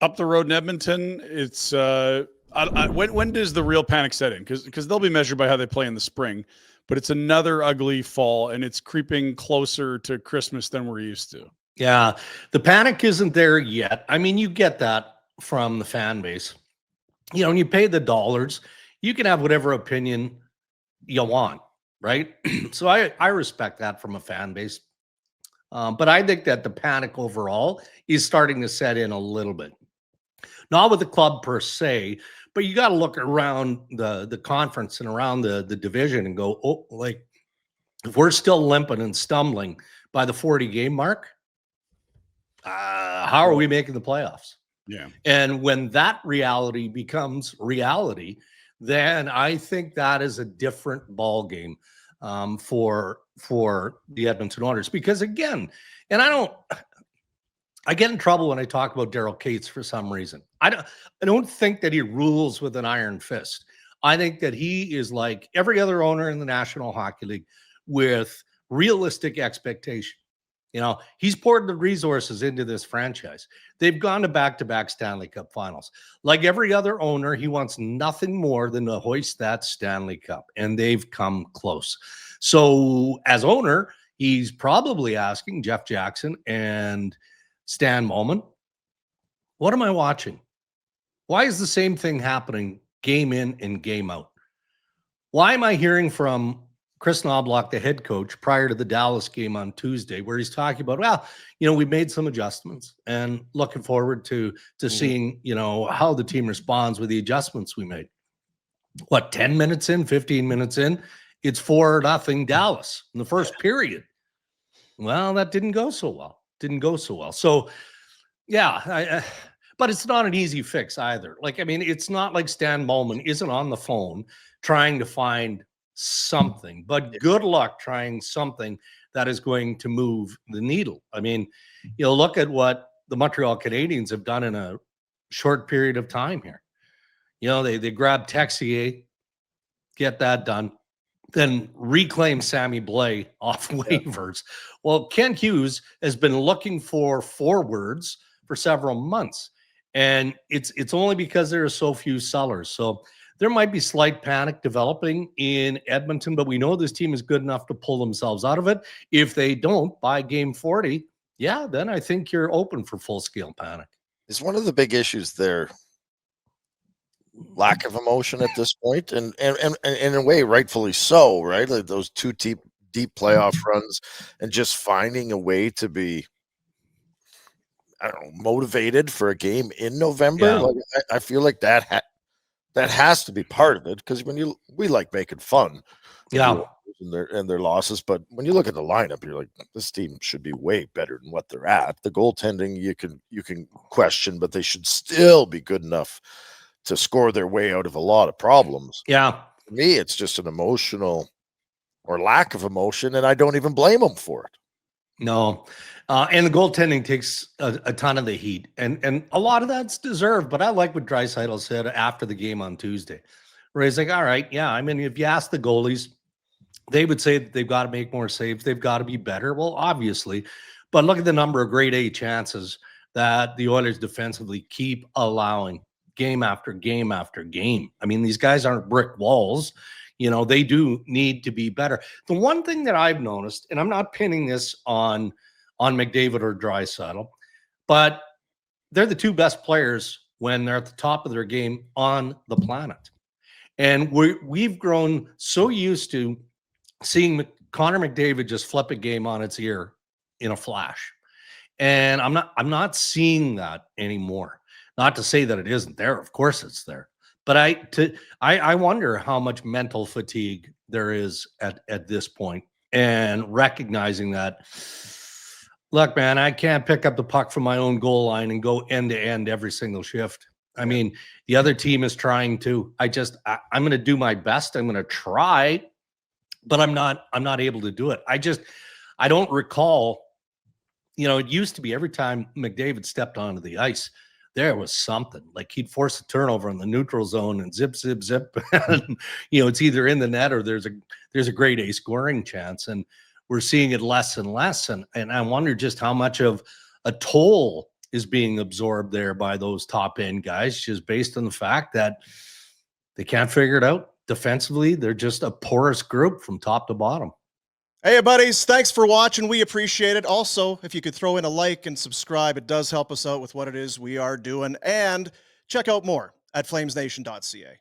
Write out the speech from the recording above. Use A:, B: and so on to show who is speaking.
A: Up the road in Edmonton, it's when does the real panic set in? Because they'll be measured by how they play in the spring, but it's another ugly fall, and it's creeping closer to Christmas than we're used to.
B: Yeah, the panic isn't there yet. I mean, you get that from the fan base. You know, when you pay the dollars, you can have whatever opinion you want, right? So I respect that from a fan base. But I think that the panic overall is starting to set in a little bit. Not with the club per se, but you got to look around the conference and around the division and go, oh, like if we're still limping and stumbling by the 40 game mark, how are we making the playoffs?
A: Yeah.
B: And when that reality becomes reality, then I think that is a different ball game for the Edmonton Oilers. Because again, and I get in trouble when I talk about Daryl Cates for some reason. I don't think that he rules with an iron fist. I think that he is like every other owner in the National Hockey League with realistic expectation. You know, he's poured the resources into this franchise. They've gone to back-to-back Stanley Cup finals. Like every other owner, he wants nothing more than to hoist that Stanley Cup, and they've come close. So as owner, he's probably asking Jeff Jackson and Stan Moman, what am I watching? Why is the same thing happening game in and game out? Why am I hearing from Chris Knobloch, the head coach, prior to the Dallas game on Tuesday, where he's talking about, well, you know, we made some adjustments and looking forward to seeing, you know, how the team responds with the adjustments we made. What, 10 minutes in, 15 minutes in, it's 4-0 Dallas in the first period. Well, that didn't go so well. So, yeah, but it's not an easy fix either. Like, I mean, it's not like Stan Moman isn't on the phone trying to find something, but good luck trying something that is going to move the needle. I mean, you know, look at what the Montreal Canadiens have done in a short period of time here. You know, they grab Texier, get that done, then reclaim Sammy Blais off waivers. Well, Ken Hughes has been looking for forwards for several months, and it's only because there are so few sellers. So there might be slight panic developing in Edmonton, but we know this team is good enough to pull themselves out of it. If they don't by game 40, yeah, then I think you're open for full-scale panic.
C: Is one of the big issues there lack of emotion at this point, and in a way, rightfully so, right? Like those two deep playoff runs, and just finding a way to be, I don't know, motivated for a game in November.
B: Yeah.
C: Like I feel like that has to be part of it, because we like making fun,
B: Yeah,
C: and their losses, but when you look at the lineup, you're like, this team should be way better than what they're at. The goaltending you can question, but they should still be good enough to score their way out of a lot of problems.
B: yeah.
C: For me, it's just an emotional or lack of emotion, and I don't even blame them for it.
B: No. And the goaltending takes a ton of the heat, and a lot of that's deserved. But I like what Draisaitl said after the game on Tuesday, where he's like, all right, yeah, I mean, if you ask the goalies, they would say that they've got to make more saves. They've got to be better. Well, obviously, but look at the number of grade A chances that the Oilers defensively keep allowing game after game after game. I mean, these guys aren't brick walls. You know, they do need to be better. The one thing that I've noticed, and I'm not pinning this on McDavid or Draisaitl, but they're the two best players when they're at the top of their game on the planet. And we've grown so used to seeing Connor McDavid just flip a game on its ear in a flash. And I'm not seeing that anymore. Not to say that it isn't there. Of course it's there. But I wonder how much mental fatigue there is at this point, and recognizing that, look, man, I can't pick up the puck from my own goal line and go end to end every single shift. I mean, the other team is trying to. I'm going to do my best. I'm going to try, but I'm not able to do it. I don't recall. You know, it used to be every time McDavid stepped onto the ice, there was something. Like he'd force a turnover in the neutral zone and zip, zip, zip. And, you know, it's either in the net or there's a grade A scoring chance. And we're seeing it less and less. And I wonder just how much of a toll is being absorbed there by those top end guys, just based on the fact that they can't figure it out defensively. They're just a porous group from top to bottom.
D: Hey, buddies, thanks for watching. We appreciate it. Also, if you could throw in a like and subscribe, it does help us out with what it is we are doing. And check out more at flamesnation.ca.